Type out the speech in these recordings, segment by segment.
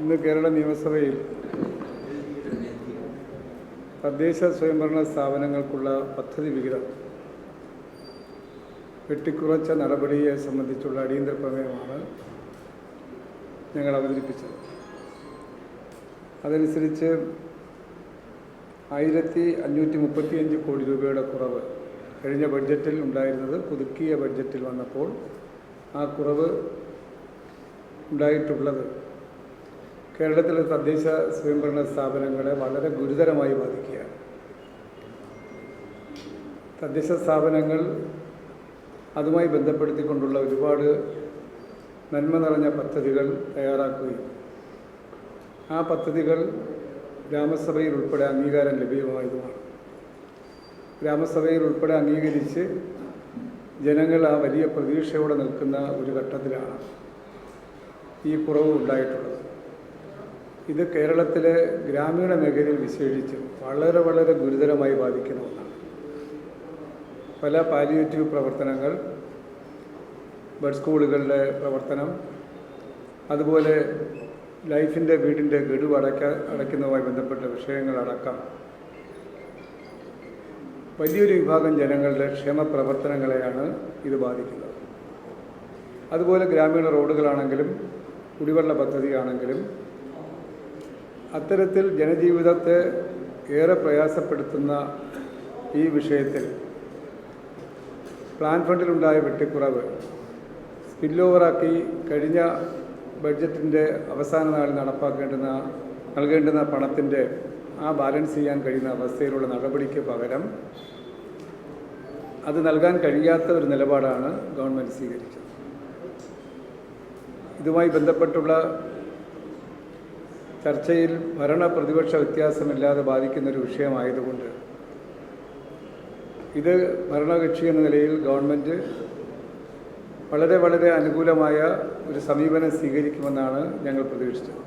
ഇന്ന് കേരള നിയമസഭയിൽ തദ്ദേശ സ്വയംഭരണ സ്ഥാപനങ്ങൾക്കുള്ള പദ്ധതി വിഹിതം വെട്ടിക്കുറച്ച നടപടിയെ സംബന്ധിച്ചുള്ള അടിയന്തര പ്രമേയമാണ് ഞങ്ങൾ അവതരിപ്പിച്ചത്. അതനുസരിച്ച് 1535 കോടി രൂപയുടെ കുറവ് കഴിഞ്ഞ ബഡ്ജറ്റിൽ ഉണ്ടായിരുന്നത് പുതുക്കിയ ബഡ്ജറ്റിൽ വന്നപ്പോൾ ആ കുറവ് ഉണ്ടായിട്ടുള്ളത് കേരളത്തിലെ തദ്ദേശ സ്വയംഭരണ സ്ഥാപനങ്ങളെ വളരെ ഗുരുതരമായി ബാധിക്കുകയാണ്. തദ്ദേശ സ്ഥാപനങ്ങൾ അതുമായി ബന്ധപ്പെടുത്തിക്കൊണ്ടുള്ള ഒരുപാട് നന്മ നിറഞ്ഞ പദ്ധതികൾ തയ്യാറാക്കുകയും ആ പദ്ധതികൾ ഗ്രാമസഭയിൽ ഉൾപ്പെടെ അംഗീകാരം ലഭ്യമായതുമാണ്. ഗ്രാമസഭയിൽ ഉൾപ്പെടെ അംഗീകരിച്ച് ജനങ്ങൾ ആ വലിയ പ്രതീക്ഷയോടെ നിൽക്കുന്ന ഒരു ഘട്ടത്തിലാണ് ഈ കുറവ് ഉണ്ടായിട്ടുള്ളത്. ഇത് കേരളത്തിലെ ഗ്രാമീണ മേഖലയിൽ വിശേഷിച്ച് വളരെ ഗുരുതരമായി ബാധിക്കുന്ന ഒന്നാണ്. പല പാലിയേറ്റീവ് പ്രവർത്തനങ്ങൾ, ബഡ് സ്കൂളുകളുടെ പ്രവർത്തനം, അതുപോലെ ലൈഫിൻ്റെ വീടിൻ്റെ ഗഡു അടയ്ക്കുന്നതുമായി ബന്ധപ്പെട്ട വിഷയങ്ങളടക്കം വലിയൊരു വിഭാഗം ജനങ്ങളുടെ ക്ഷേമ പ്രവർത്തനങ്ങളെയാണ് ഇത് ബാധിക്കുന്നത്. അതുപോലെ ഗ്രാമീണ റോഡുകളാണെങ്കിലും കുടിവെള്ള പദ്ധതിയാണെങ്കിലും അത്തരത്തിൽ ജനജീവിതത്തെ ഏറെ പ്രയാസപ്പെടുത്തുന്ന ഈ വിഷയത്തിൽ പ്ലാൻ ഫണ്ടിലുണ്ടായ വെട്ടിക്കുറവ് സ്പില്ലോവറാക്കി കഴിഞ്ഞ ബഡ്ജറ്റിൻ്റെ അവസാന നാളിൽ നൽകേണ്ടുന്ന പണത്തിൻ്റെ ആ ബാലൻസ് ചെയ്യാൻ കഴിയുന്ന അവസ്ഥയിലുള്ള നടപടിക്ക് പകരം അത് നൽകാൻ കഴിയാത്ത ഒരു നിലപാടാണ് ഗവൺമെൻറ് സ്വീകരിച്ചത്. ഇതുമായി ബന്ധപ്പെട്ടുള്ള ചർച്ചയിൽ ഭരണ പ്രതിപക്ഷ വ്യത്യാസമില്ലാതെ ബാധിക്കുന്നൊരു വിഷയമായതുകൊണ്ട് ഇത് ഭരണകക്ഷി എന്ന നിലയിൽ ഗവൺമെൻറ് വളരെ അനുകൂലമായ ഒരു സമീപനം സ്വീകരിക്കുമെന്നാണ് ഞങ്ങൾ പ്രതീക്ഷിച്ചത്.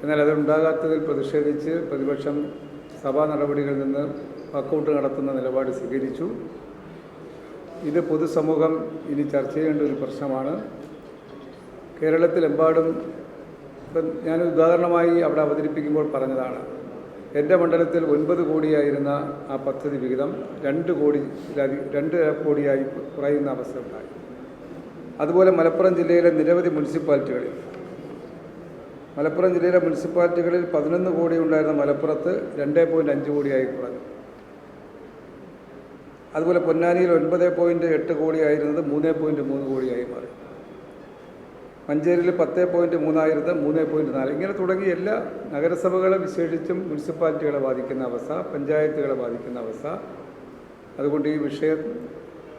എന്നാൽ അതുണ്ടാകാത്തതിൽ പ്രതിഷേധിച്ച് പ്രതിപക്ഷം സഭാ നടപടികളിൽ നിന്ന് വാക്കൗട്ട് നടത്തുന്ന നിലപാട് സ്വീകരിച്ചു. ഇത് പൊതുസമൂഹം ഇനി ചർച്ച ചെയ്യേണ്ട ഒരു പ്രശ്നമാണ്. കേരളത്തിലെമ്പാടും ഇപ്പം ഞാൻ ഉദാഹരണമായി അവിടെ അവതരിപ്പിക്കുമ്പോൾ പറഞ്ഞതാണ്, എൻ്റെ മണ്ഡലത്തിൽ 9 കോടിയായിരുന്ന ആ പദ്ധതി വിഹിതം 2 കോടിയായി കുറയുന്ന അവസ്ഥ ഉണ്ടായി. അതുപോലെ മലപ്പുറം ജില്ലയിലെ നിരവധി മുനിസിപ്പാലിറ്റികളിൽ 11 കോടി ഉണ്ടായിരുന്ന മലപ്പുറത്ത് 2.5 കോടിയായി കുറഞ്ഞു. അതുപോലെ പൊന്നാനിയിൽ 9.8 കോടിയായിരുന്നത് 3.3 കോടിയായി മാറി. മഞ്ചേരിയിൽ 10.3 ആയിരുന്നത് 3.4. ഇങ്ങനെ തുടങ്ങി എല്ലാ നഗരസഭകളെ വിശേഷിച്ചും മുനിസിപ്പാലിറ്റികളെ ബാധിക്കുന്ന അവസ്ഥ, പഞ്ചായത്തുകളെ ബാധിക്കുന്ന അവസ്ഥ. അതുകൊണ്ട് ഈ വിഷയം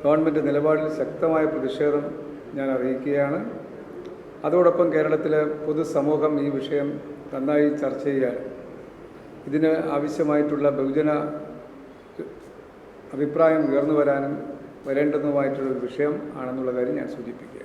ഗവൺമെൻറ് നിലപാടിൽ ശക്തമായ പ്രതിഷേധം ഞാൻ അറിയിക്കുകയാണ്. അതോടൊപ്പം കേരളത്തിലെ പൊതുസമൂഹം ഈ വിഷയം നന്നായി ചർച്ച ചെയ്യാൻ, ഇതിന് ആവശ്യമായിട്ടുള്ള ബഹുജന അഭിപ്രായം ഉയർന്നു വരേണ്ടതുമായിട്ടുള്ളൊരു വിഷയം ആണെന്നുള്ള കാര്യം ഞാൻ സൂചിപ്പിക്കുക.